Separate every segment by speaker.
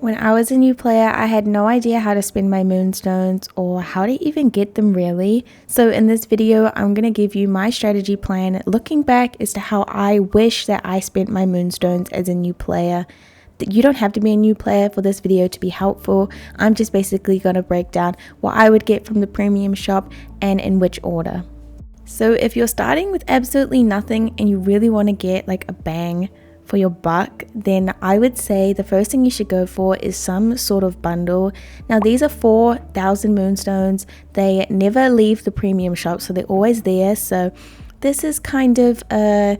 Speaker 1: When I was a new player, I had no idea how to spend my Moonstones or how to even get them really. So in this video, I'm going to give you my strategy plan looking back as to how I wish that I spent my Moonstones as a new player. You don't have to be a new player for this video to be helpful. I'm just basically going to break down what I would get from the premium shop and in which order. So if you're starting with absolutely nothing and you really want to get like a bang for your buck, then I would say the first thing you should go for is some sort of bundle. Now these are 4,000 Moonstones. They never leave the premium shop, so they're always there. So this is kind of a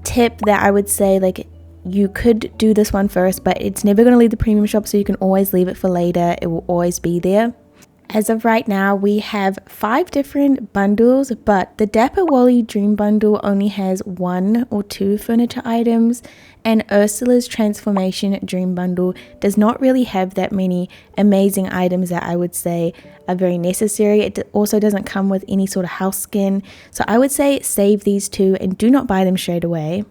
Speaker 1: tip that I would say, like, you could do this one first, but it's never going to leave the premium shop, so you can always leave it for later. It will always be there. As of right now, we have 5 different bundles, but the Dapper Wally Dream Bundle only has 1 or 2 furniture items, and Ursula's Transformation Dream Bundle does not really have that many amazing items that I would say are very necessary. It also doesn't come with any sort of house skin, so I would say save these 2 and do not buy them straight away.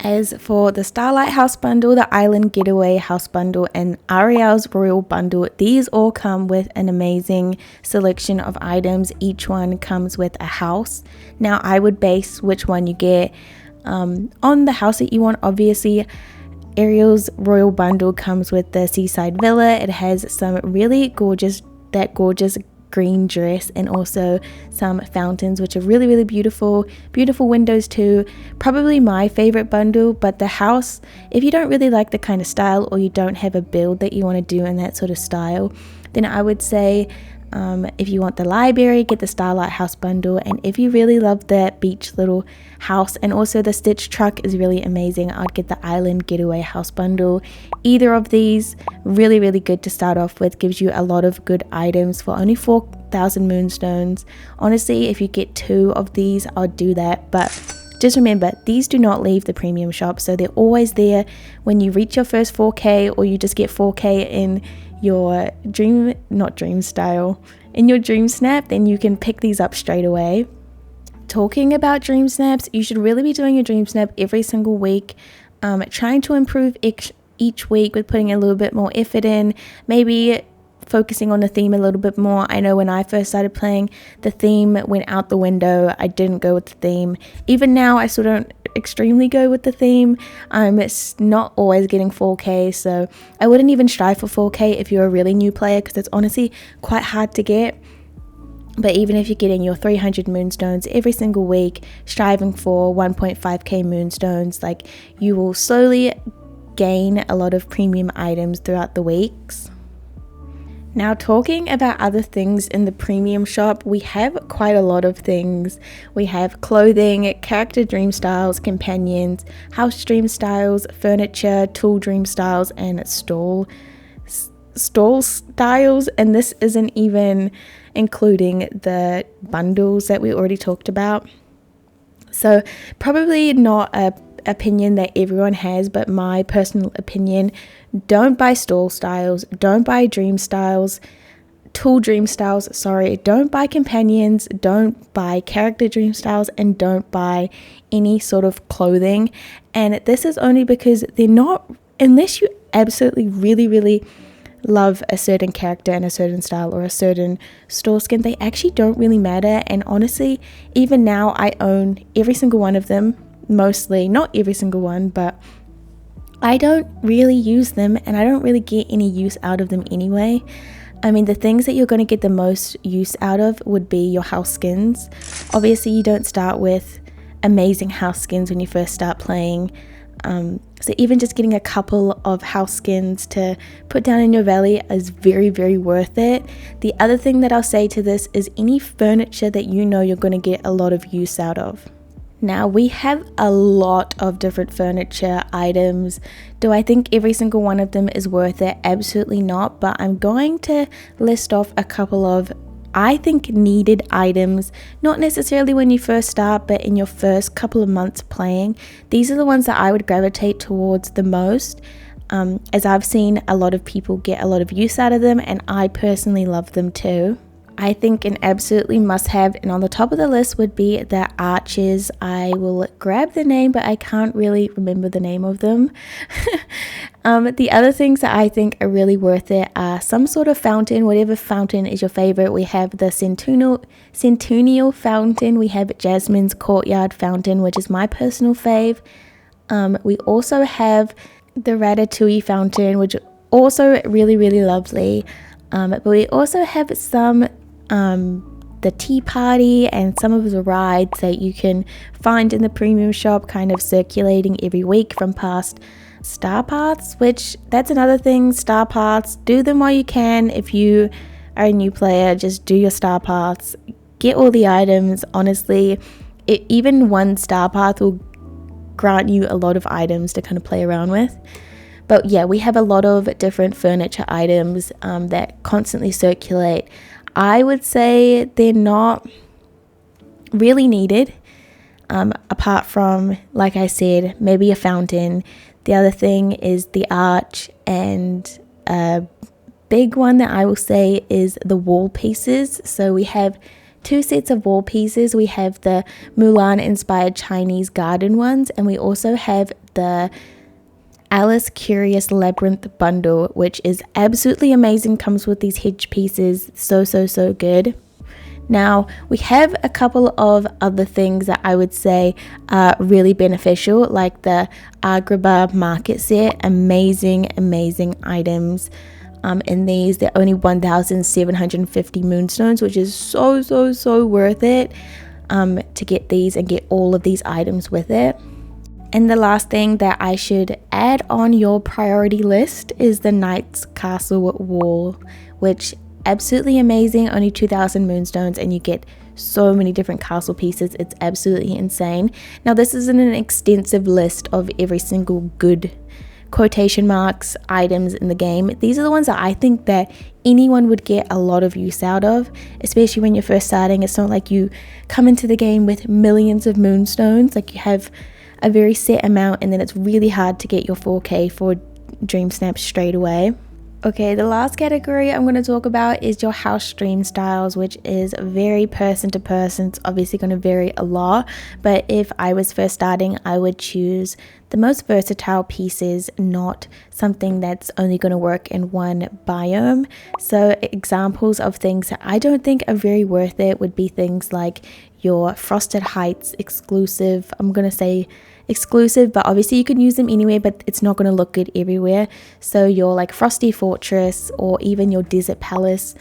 Speaker 1: As for the Starlight House Bundle, the Island Getaway House Bundle, and Ariel's Royal Bundle, these all come with an amazing selection of items. Each one comes with a house. Now, I would base which one you get on the house that you want. Obviously, Ariel's Royal Bundle comes with the Seaside Villa. It has some really gorgeous green dress and also some fountains, which are really beautiful windows too. Probably my favorite bundle. But the house, if you don't really like the kind of style or you don't have a build that you want to do in that sort of style, then I would say if you want the library, get the Starlight House Bundle. And if you really love that beach little house and also the Stitch truck is really amazing, I'd get the Island Getaway House Bundle. Either of these, really good to start off with. Gives you a lot of good items for only 4,000 Moonstones. Honestly, if you get 2 of these, I'd do that. But just remember, these do not leave the premium shop, so they're always there when you reach your first 4K, or you just get 4K in your dream snap, then you can pick these up straight away. Talking about dream snaps, you should really be doing your dream snap every single week, trying to improve each week with putting a little bit more effort in, maybe focusing on the theme a little bit more. I know when I first started playing, the theme went out the window. I didn't go with the theme. Even now, I still don't extremely go with the theme. It's not always getting 4K, so I wouldn't even strive for 4K if you're a really new player, because it's honestly quite hard to get. But even if you're getting your 300 Moonstones every single week, striving for 1.5K Moonstones, like, you will slowly gain a lot of premium items throughout the weeks. Now, talking about other things in the premium shop, we have quite a lot of things. We have clothing, character dream styles, companions, house dream styles, furniture, tool dream styles, and stall styles. And this isn't even including the bundles that we already talked about. So probably not a opinion that everyone has, but my personal opinion: don't buy stall styles, don't buy dream styles, tool dream styles, don't buy companions, don't buy character dream styles, and don't buy any sort of clothing. And this is only because they're not, unless you absolutely really love a certain character and a certain style or a certain store skin, they actually don't really matter. And honestly, even now, I own every single one of them. Mostly, not every single one, but I don't really use them and I don't really get any use out of them anyway. I mean, the things that you're going to get the most use out of would be your house skins. Obviously, you don't start with amazing house skins when you first start playing. So even just getting a couple of house skins to put down in your valley is very worth it. The other thing that I'll say to this is any furniture that you know you're going to get a lot of use out of. Now, we have a lot of different furniture items. Do I think every single one of them is worth it? Absolutely not. But I'm going to list off a couple of, I think, needed items. Not necessarily when you first start, but in your first couple of months playing. These are the ones that I would gravitate towards the most, as I've seen a lot of people get a lot of use out of them, and I personally love them too. I think an absolutely must have, and on the top of the list would be the arches. I will grab the name, but I can't really remember the name of them. The other things that I think are really worth it are some sort of fountain, whatever fountain is your favorite. We have the Centennial Fountain, we have Jasmine's Courtyard Fountain, which is my personal fave. We also have the Ratatouille Fountain, which is also really, really lovely. But we also have some the tea party and some of the rides that you can find in the premium shop kind of circulating every week from past star paths, which that's another thing. Star paths, do them while you can. If you are a new player, just do your star paths, get all the items. Honestly, even one star path will grant you a lot of items to kind of play around with. But yeah, we have a lot of different furniture items that constantly circulate. I would say they're not really needed, apart from, like I said, maybe a fountain. The other thing is the arch, and a big one that I will say is the wall pieces. So we have 2 sets of wall pieces. We have the Mulan inspired Chinese garden ones, and we also have the Alice Curious Labyrinth bundle, which is absolutely amazing. Comes with these hedge pieces, so good. Now we have a couple of other things that I would say are really beneficial, like the Agrabah market set. Amazing items in these. They're only 1,750 Moonstones, which is so worth it to get these and get all of these items with it. And the last thing that I should add on your priority list is the Knight's Castle wall, which absolutely amazing. Only 2,000 Moonstones and you get so many different castle pieces. It's absolutely insane. Now this isn't an extensive list of every single good quotation marks items in the game. These are the ones that I think that anyone would get a lot of use out of, especially when you're first starting. It's not like you come into the game with millions of Moonstones. Like, you have a very set amount, and then it's really hard to get your 4K for Dream Snaps straight away. Okay, the last category I'm going to talk about is your house stream styles, which is very person to person. It's obviously going to vary a lot, but if I was first starting, I would choose the most versatile pieces, not something that's only going to work in one biome. So examples of things that I don't think are very worth it would be things like your Frosted Heights exclusive. I'm going to say exclusive, but obviously you can use them anywhere, but it's not going to look good everywhere. So your like Frosty Fortress or even your Desert Palace,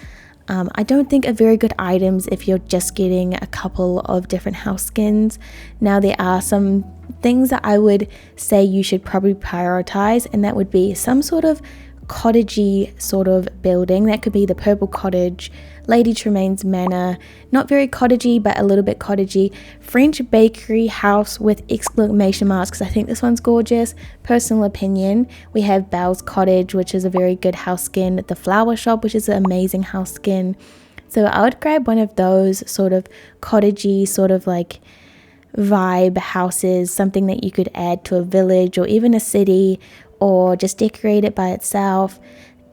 Speaker 1: I don't think are very good items if you're just getting a couple of different house skins. Now there are some things that I would say you should probably prioritize, and that would be some sort of cottagey sort of building. That could be the Purple Cottage, Lady Tremaine's Manor, not very cottagey but a little bit cottagey, French Bakery House with exclamation marks, because I think this one's gorgeous, personal opinion. We have Belle's Cottage, which is a very good house skin, the Flower Shop, which is an amazing house skin. So I would grab one of those sort of cottagey sort of like vibe houses, something that you could add to a village or even a city, or just decorate it by itself.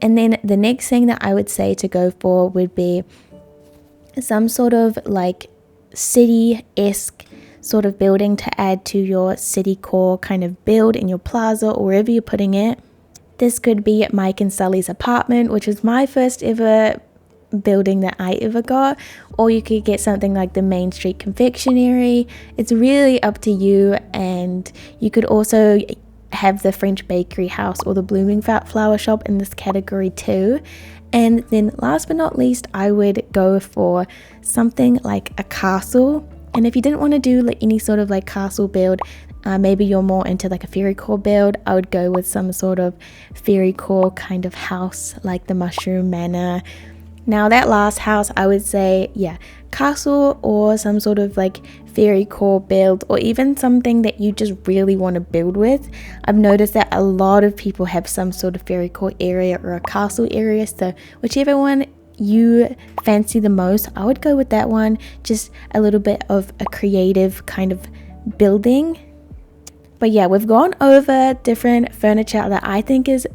Speaker 1: And then the next thing that I would say to go for would be some sort of like city-esque sort of building to add to your city core kind of build in your plaza or wherever you're putting it. This could be Mike and Sully's apartment, which was my first ever building that I ever got, or you could get something like the Main Street Confectionery. It's really up to you. And you could also have the French Bakery House or the Blooming Flower Shop in this category too. And then last but not least, I would go for something like a castle. And if you didn't want to do like any sort of like castle build, maybe you're more into like a fairy core build, I would go with some sort of fairy core kind of house like the Mushroom Manor. Now that last house, I would say, yeah, castle or some sort of like fairy core build, or even something that you just really want to build with. I've noticed that a lot of people have some sort of fairy core area or a castle area, so whichever one you fancy the most, I would go with that one. Just a little bit of a creative kind of building. But yeah, we've gone over different furniture that I think is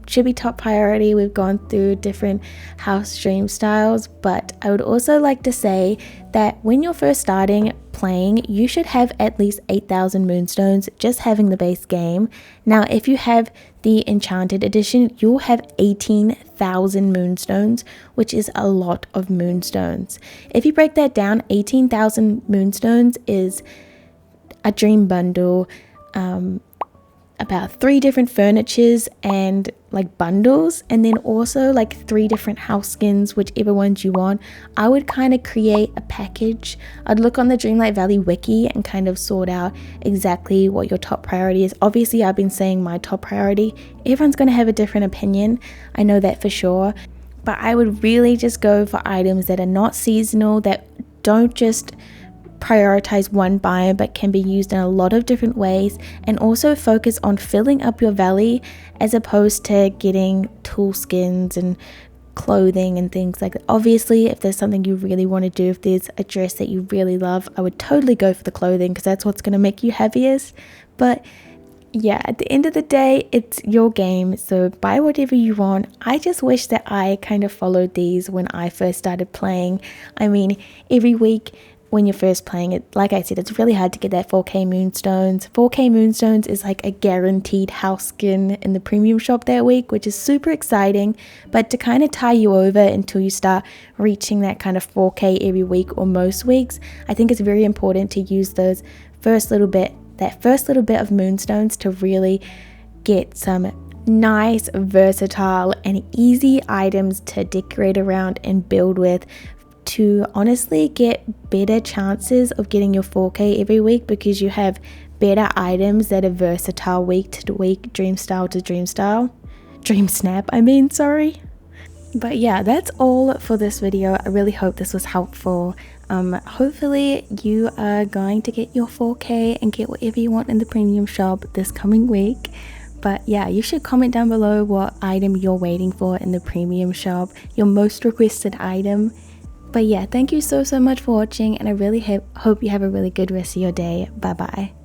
Speaker 1: should be top priority. We've gone through different house dream styles, but I would also like to say that when you're first starting playing, you should have at least 8,000 moonstones just having the base game. Now if you have the enchanted edition, you'll have 18,000 moonstones, which is a lot of moonstones. If you break that down, 18,000 moonstones is a dream bundle, about 3 different furnitures and like bundles, and then also like 3 different house skins, whichever ones you want. I would kind of create a package. I'd look on the Dreamlight Valley wiki and kind of sort out exactly what your top priority is. Obviously I've been saying my top priority, everyone's going to have a different opinion, I know that for sure, but I would really just go for items that are not seasonal, that don't just prioritize one biome but can be used in a lot of different ways, and also focus on filling up your valley as opposed to getting tool skins and clothing and things like that. Obviously if there's something you really want to do, if there's a dress that you really love, I would totally go for the clothing because that's what's going to make you happiest. But yeah, at the end of the day, it's your game, so buy whatever you want. I just wish that I kind of followed these when I first started playing. I mean, every week when you're first playing it, like I said, it's really hard to get that 4K Moonstones. 4K Moonstones is like a guaranteed house skin in the premium shop that week, which is super exciting. But to kind of tie you over until you start reaching that kind of 4K every week or most weeks, I think it's very important to use that first little bit of Moonstones to really get some nice, versatile, and easy items to decorate around and build with, to honestly get better chances of getting your 4K every week, because you have better items that are versatile week to week, dream snap, sorry. But yeah, that's all for this video. I really hope this was helpful. Hopefully you are going to get your 4K and get whatever you want in the premium shop this coming week. But yeah, you should comment down below what item you're waiting for in the premium shop, your most requested item. But yeah, thank you so much for watching, and I really hope you have a really good rest of your day. Bye bye.